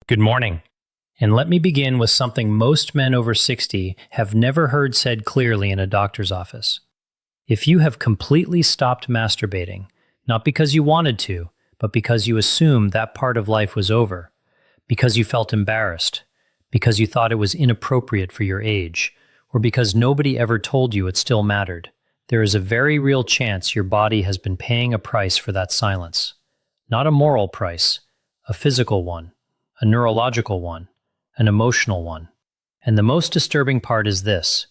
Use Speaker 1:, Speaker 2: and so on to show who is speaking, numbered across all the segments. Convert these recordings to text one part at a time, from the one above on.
Speaker 1: Good morning. And let me begin with something most men over 60 have never heard said clearly in a doctor's office. If you have completely stopped masturbating, not because you wanted to, but because you assumed that part of life was over, because you felt embarrassed, because you thought it was inappropriate for your age, or because nobody ever told you it still mattered, there is a very real chance your body has been paying a price for that silence. Not a moral price, a physical one, a neurological one, an emotional one. And the most disturbing part is this.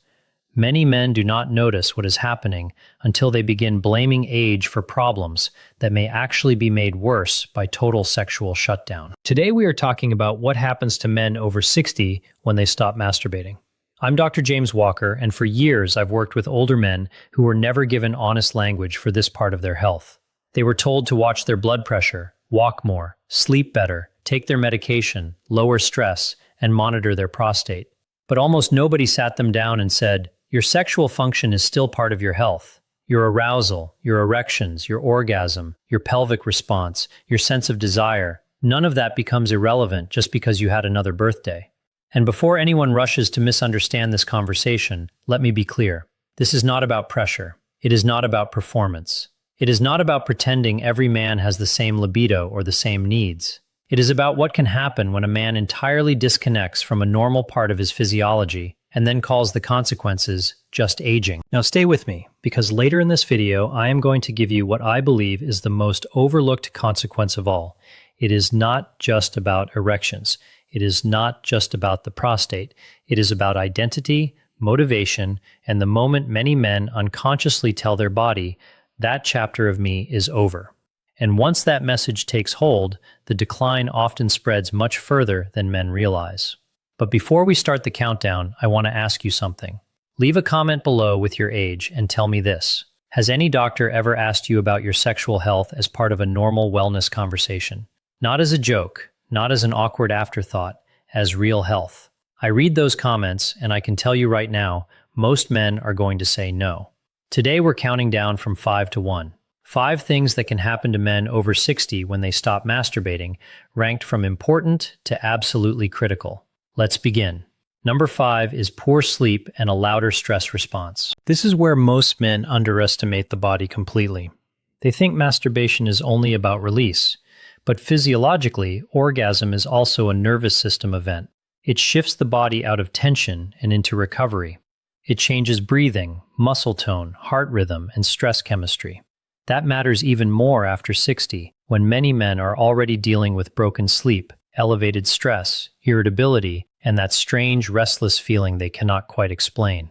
Speaker 1: Many men do not notice what is happening until they begin blaming age for problems that may actually be made worse by total sexual shutdown. Today we are talking about what happens to men over 60 when they stop masturbating. I'm Dr. James Walker, and for years I've worked with older men who were never given honest language for this part of their health. They were told to watch their blood pressure, walk more, sleep better, take their medication, lower stress, and monitor their prostate. But almost nobody sat them down and said, your sexual function is still part of your health. Your arousal, your erections, your orgasm, your pelvic response, your sense of desire, none of that becomes irrelevant just because you had another birthday. And before anyone rushes to misunderstand this conversation, let me be clear. This is not about pressure. It is not about performance. It is not about pretending every man has the same libido or the same needs. It is about what can happen when a man entirely disconnects from a normal part of his physiology and then calls the consequences just aging. Now stay with me, because later in this video, I am going to give you what I believe is the most overlooked consequence of all. It is not just about erections. It is not just about the prostate. It is about identity, motivation, and the moment many men unconsciously tell their body, that chapter of me is over. And once that message takes hold, the decline often spreads much further than men realize. But before we start the countdown, I want to ask you something. Leave a comment below with your age and tell me this. Has any doctor ever asked you about your sexual health as part of a normal wellness conversation? Not as a joke, not as an awkward afterthought, as real health. I read those comments, and I can tell you right now, most men are going to say no. Today we're counting down from 5 to 1. 5 things that can happen to men over 60 when they stop masturbating, ranked from important to absolutely critical. Let's begin. Number 5 is poor sleep and a louder stress response. This is where most men underestimate the body completely. They think masturbation is only about release, but physiologically, orgasm is also a nervous system event. It shifts the body out of tension and into recovery. It changes breathing, muscle tone, heart rhythm, and stress chemistry. That matters even more after 60, when many men are already dealing with broken sleep, elevated stress, irritability, and that strange, restless feeling they cannot quite explain.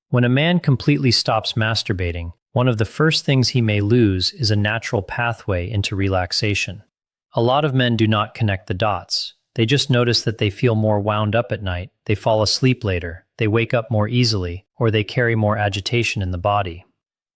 Speaker 1: When a man completely stops masturbating, one of the first things he may lose is a natural pathway into relaxation. A lot of men do not connect the dots. They just notice that they feel more wound up at night, they fall asleep later, they wake up more easily, or they carry more agitation in the body.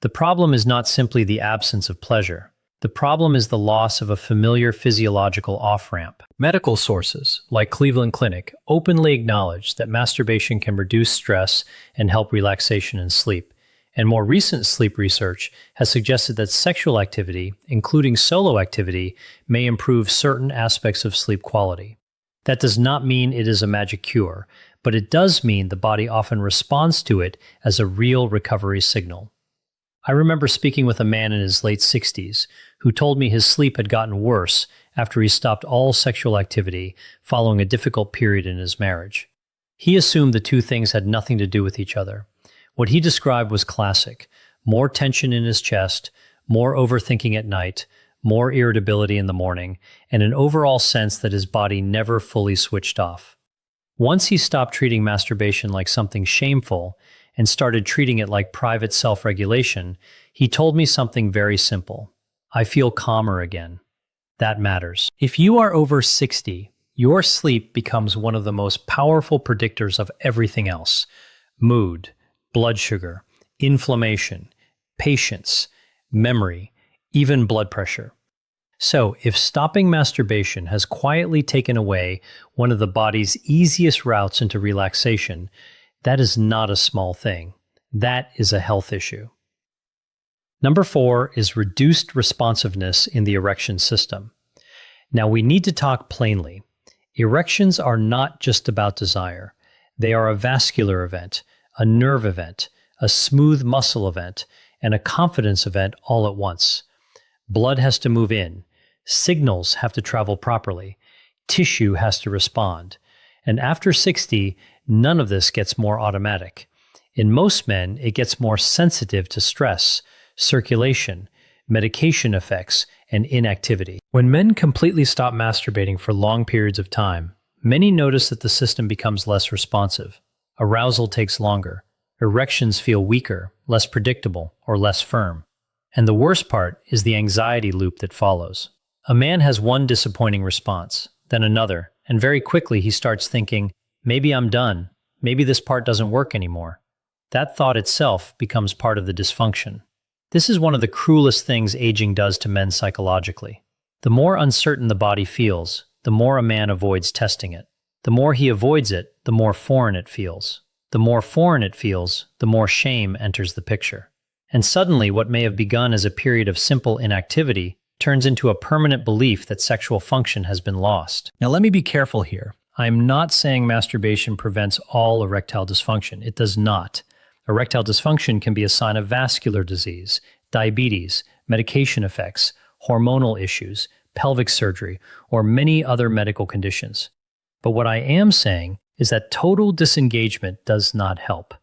Speaker 1: The problem is not simply the absence of pleasure. The problem is the loss of a familiar physiological off-ramp. Medical sources, like Cleveland Clinic, openly acknowledge that masturbation can reduce stress and help relaxation and sleep. And more recent sleep research has suggested that sexual activity, including solo activity, may improve certain aspects of sleep quality. That does not mean it is a magic cure, but it does mean the body often responds to it as a real recovery signal. I remember speaking with a man in his late 60s who told me his sleep had gotten worse after he stopped all sexual activity following a difficult period in his marriage. He assumed the two things had nothing to do with each other. What he described was classic: more tension in his chest, more overthinking at night, more irritability in the morning, and an overall sense that his body never fully switched off. Once he stopped treating masturbation like something shameful and started treating it like private self-regulation, he told me something very simple. I feel calmer again. That matters. If you are over 60, your sleep becomes one of the most powerful predictors of everything else: mood, blood sugar, inflammation, patience, memory, even blood pressure. So, if stopping masturbation has quietly taken away one of the body's easiest routes into relaxation, that is not a small thing. That is a health issue. Number 4 is reduced responsiveness in the erection system. Now, we need to talk plainly. Erections are not just about desire. They are a vascular event, a nerve event, a smooth muscle event, and a confidence event all at once. Blood has to move in. Signals have to travel properly. Tissue has to respond. And after 60, none of this gets more automatic. In most men, it gets more sensitive to stress, circulation, medication effects, and inactivity. When men completely stop masturbating for long periods of time, many notice that the system becomes less responsive. Arousal takes longer. Erections feel weaker, less predictable, or less firm. And the worst part is the anxiety loop that follows. A man has one disappointing response, then another, and very quickly he starts thinking, maybe I'm done, maybe this part doesn't work anymore. That thought itself becomes part of the dysfunction. This is one of the cruelest things aging does to men psychologically. The more uncertain the body feels, the more a man avoids testing it. The more he avoids it, the more foreign it feels. The more foreign it feels, the more shame enters the picture. And suddenly, what may have begun as a period of simple inactivity turns into a permanent belief that sexual function has been lost. Now, let me be careful here. I'm not saying masturbation prevents all erectile dysfunction. It does not. Erectile dysfunction can be a sign of vascular disease, diabetes, medication effects, hormonal issues, pelvic surgery, or many other medical conditions. But what I am saying is that total disengagement does not help.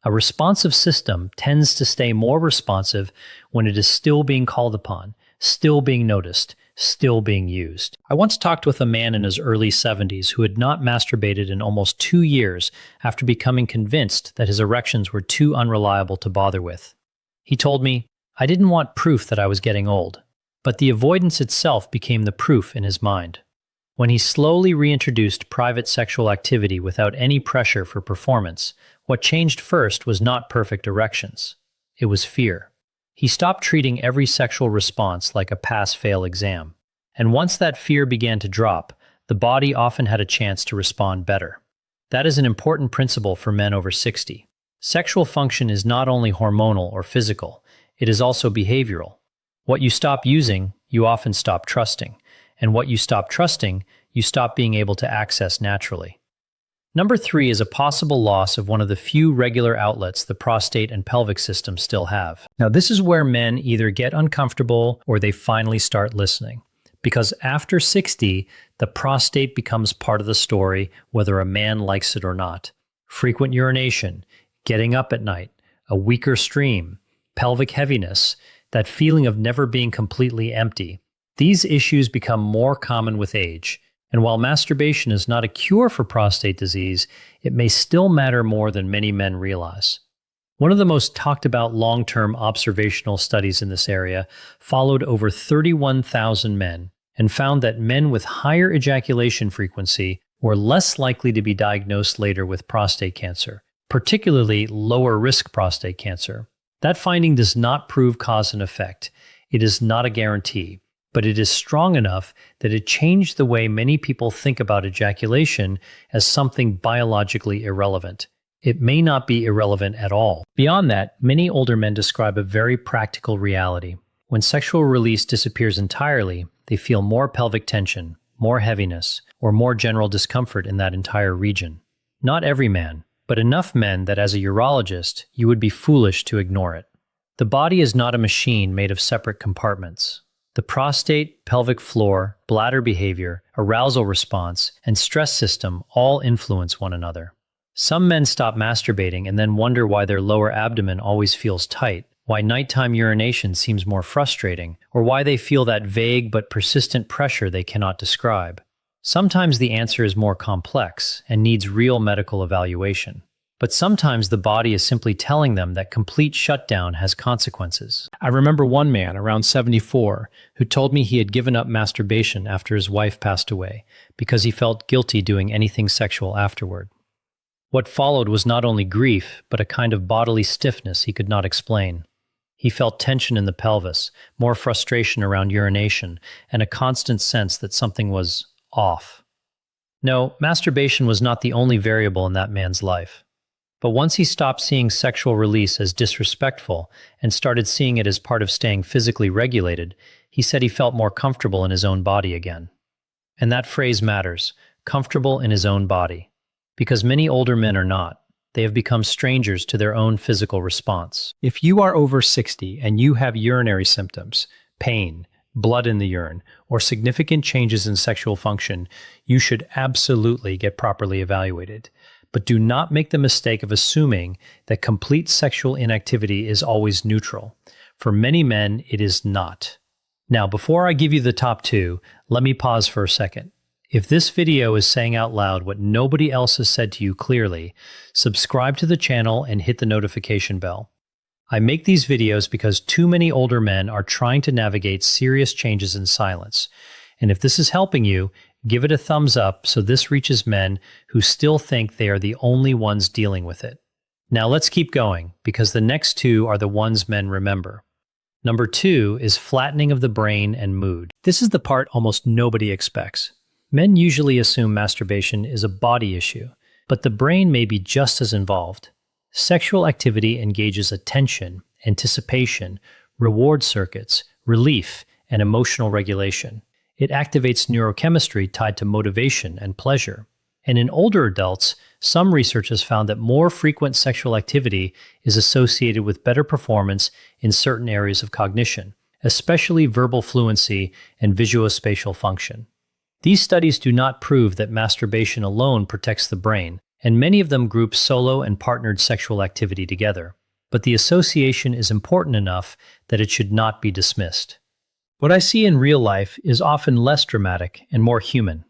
Speaker 1: A responsive system tends to stay more responsive when it is still being called upon, still being noticed, still being used. I once talked with a man in his early 70s who had not masturbated in almost 2 years after becoming convinced that his erections were too unreliable to bother with. He told me, "I didn't want proof that I was getting old," but the avoidance itself became the proof in his mind. When he slowly reintroduced private sexual activity without any pressure for performance, what changed first was not perfect erections. It was fear. He stopped treating every sexual response like a pass-fail exam. And once that fear began to drop, the body often had a chance to respond better. That is an important principle for men over 60. Sexual function is not only hormonal or physical, it is also behavioral. What you stop using, you often stop trusting. And what you stop trusting, you stop being able to access naturally. Number 3 is a possible loss of one of the few regular outlets the prostate and pelvic system still have. Now, this is where men either get uncomfortable or they finally start listening. Because after 60, the prostate becomes part of the story, whether a man likes it or not. Frequent urination, getting up at night, a weaker stream, pelvic heaviness, that feeling of never being completely empty. These issues become more common with age. And while masturbation is not a cure for prostate disease, it may still matter more than many men realize. One of the most talked about long-term observational studies in this area followed over 31,000 men and found that men with higher ejaculation frequency were less likely to be diagnosed later with prostate cancer, particularly lower-risk prostate cancer. That finding does not prove cause and effect. It is not a guarantee. But it is strong enough that it changed the way many people think about ejaculation as something biologically irrelevant. It may not be irrelevant at all. Beyond that, many older men describe a very practical reality. When sexual release disappears entirely, they feel more pelvic tension, more heaviness, or more general discomfort in that entire region. Not every man, but enough men that as a urologist, you would be foolish to ignore it. The body is not a machine made of separate compartments. The prostate, pelvic floor, bladder behavior, arousal response, and stress system all influence one another. Some men stop masturbating and then wonder why their lower abdomen always feels tight, why nighttime urination seems more frustrating, or why they feel that vague but persistent pressure they cannot describe. Sometimes the answer is more complex and needs real medical evaluation. But sometimes the body is simply telling them that complete shutdown has consequences. I remember one man around 74 who told me he had given up masturbation after his wife passed away because he felt guilty doing anything sexual afterward. What followed was not only grief, but a kind of bodily stiffness he could not explain. He felt tension in the pelvis, more frustration around urination, and a constant sense that something was off. No, masturbation was not the only variable in that man's life. But once he stopped seeing sexual release as disrespectful and started seeing it as part of staying physically regulated, he said he felt more comfortable in his own body again. And that phrase matters. comfortable in his own body. Because many older men are not. They have become strangers to their own physical response. If you are over 60 and you have urinary symptoms, pain, blood in the urine, or significant changes in sexual function, you should absolutely get properly evaluated. But do not make the mistake of assuming that complete sexual inactivity is always neutral. For many men, it is not. Now, before I give you the top 2, let me pause for a second. If this video is saying out loud what nobody else has said to you clearly, subscribe to the channel and hit the notification bell. I make these videos because too many older men are trying to navigate serious changes in silence. And if this is helping you, give it a thumbs up so this reaches men who still think they are the only ones dealing with it. Now let's keep going, because the next 2 are the ones men remember. Number 2 is flattening of the brain and mood. This is the part almost nobody expects. Men usually assume masturbation is a body issue, but the brain may be just as involved. Sexual activity engages attention, anticipation, reward circuits, relief, and emotional regulation. It activates neurochemistry tied to motivation and pleasure. And in older adults, some research has found that more frequent sexual activity is associated with better performance in certain areas of cognition, especially verbal fluency and visuospatial function. These studies do not prove that masturbation alone protects the brain, and many of them group solo and partnered sexual activity together. But the association is important enough that it should not be dismissed. What I see in real life is often less dramatic and more human.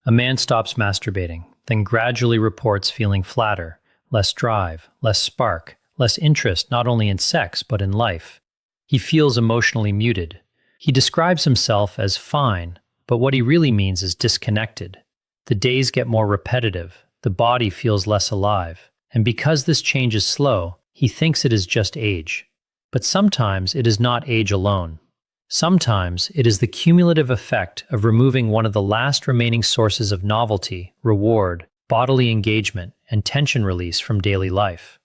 Speaker 1: A man stops masturbating, then gradually reports feeling flatter, less drive, less spark, less interest not only in sex but in life. He feels emotionally muted. He describes himself as fine, but what he really means is disconnected. The days get more repetitive, the body feels less alive, and because this change is slow, he thinks it is just age. But sometimes it is not age alone. Sometimes it is the cumulative effect of removing one of the last remaining sources of novelty, reward, bodily engagement, and tension release from daily life.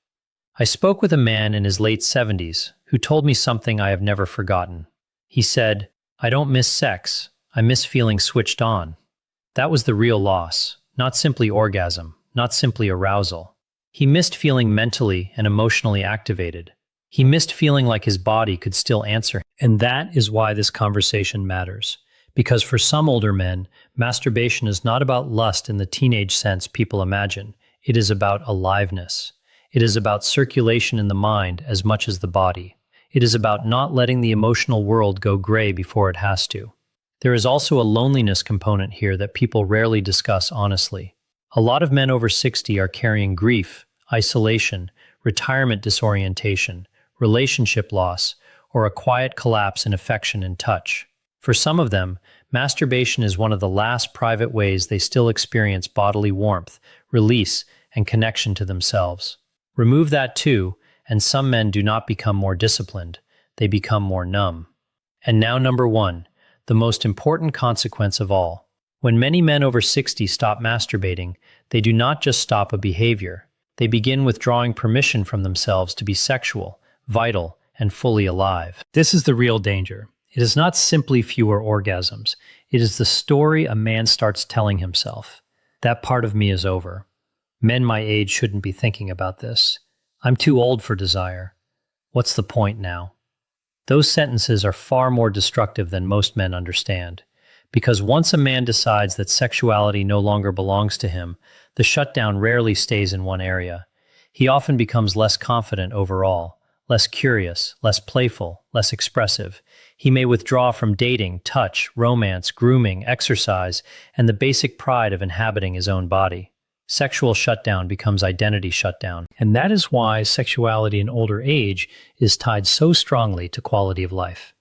Speaker 1: I spoke with a man in his late 70s who told me something I have never forgotten. He said, "I don't miss sex. I miss feeling switched on." That was the real loss, not simply orgasm, not simply arousal. He missed feeling mentally and emotionally activated. He missed feeling like his body could still answer. And that is why this conversation matters. Because for some older men, masturbation is not about lust in the teenage sense people imagine. It is about aliveness. It is about circulation in the mind as much as the body. It is about not letting the emotional world go gray before it has to. There is also a loneliness component here that people rarely discuss honestly. A lot of men over 60 are carrying grief, isolation, retirement disorientation, relationship loss, or a quiet collapse in affection and touch. For some of them, masturbation is one of the last private ways they still experience bodily warmth, release, and connection to themselves. Remove that too, and some men do not become more disciplined, they become more numb. And now number 1, the most important consequence of all. When many men over 60 stop masturbating, they do not just stop a behavior. They begin withdrawing permission from themselves to be sexual, vital, and fully alive. This is the real danger. It is not simply fewer orgasms. It is the story a man starts telling himself. That part of me is over. Men my age shouldn't be thinking about this. I'm too old for desire. What's the point now? Those sentences are far more destructive than most men understand. Because once a man decides that sexuality no longer belongs to him, the shutdown rarely stays in one area. He often becomes less confident overall, less curious, less playful, less expressive. He may withdraw from dating, touch, romance, grooming, exercise, and the basic pride of inhabiting his own body. Sexual shutdown becomes identity shutdown, and that is why sexuality in older age is tied so strongly to quality of life.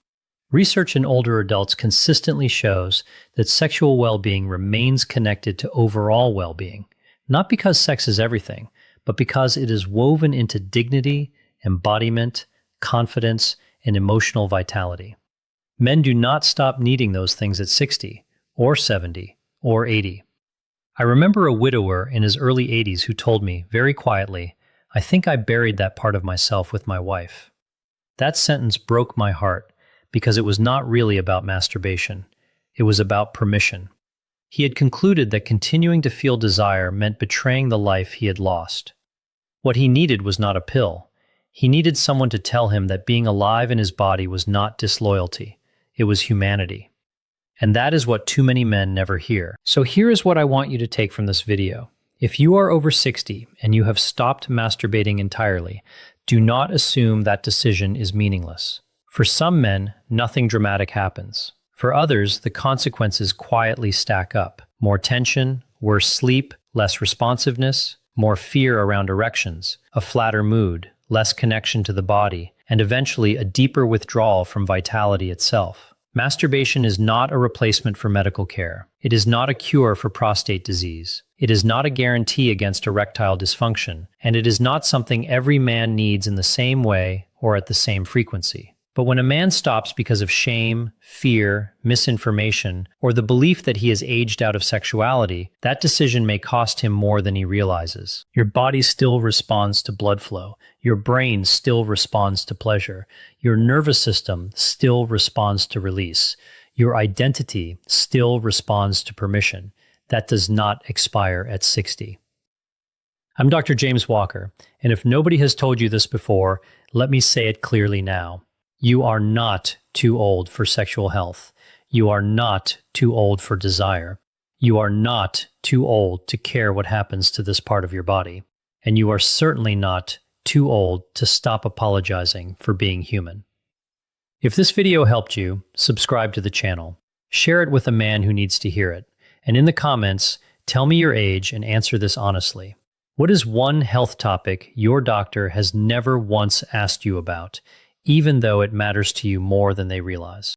Speaker 1: Research in older adults consistently shows that sexual well-being remains connected to overall well-being, not because sex is everything, but because it is woven into dignity, embodiment, confidence, and emotional vitality. Men do not stop needing those things at 60, or 70, or 80. I remember a widower in his early 80s who told me, very quietly, "I think I buried that part of myself with my wife." That sentence broke my heart because it was not really about masturbation. It was about permission. He had concluded that continuing to feel desire meant betraying the life he had lost. What he needed was not a pill. He needed someone to tell him that being alive in his body was not disloyalty, it was humanity. And that is what too many men never hear. So here is what I want you to take from this video. If you are over 60 and you have stopped masturbating entirely, do not assume that decision is meaningless. For some men, nothing dramatic happens. For others, the consequences quietly stack up. More tension, worse sleep, less responsiveness, more fear around erections, a flatter mood, less connection to the body, and eventually a deeper withdrawal from vitality itself. Masturbation is not a replacement for medical care. It is not a cure for prostate disease. It is not a guarantee against erectile dysfunction, and it is not something every man needs in the same way or at the same frequency. But when a man stops because of shame, fear, misinformation, or the belief that he has aged out of sexuality, that decision may cost him more than he realizes. Your body still responds to blood flow. Your brain still responds to pleasure. Your nervous system still responds to release. Your identity still responds to permission. That does not expire at 60. I'm Dr. James Walker, and if nobody has told you this before, let me say it clearly now. You are not too old for sexual health. You are not too old for desire. You are not too old to care what happens to this part of your body. And you are certainly not too old to stop apologizing for being human. If this video helped you, subscribe to the channel. Share it with a man who needs to hear it. And in the comments, tell me your age and answer this honestly. What is one health topic your doctor has never once asked you about, even though it matters to you more than they realize?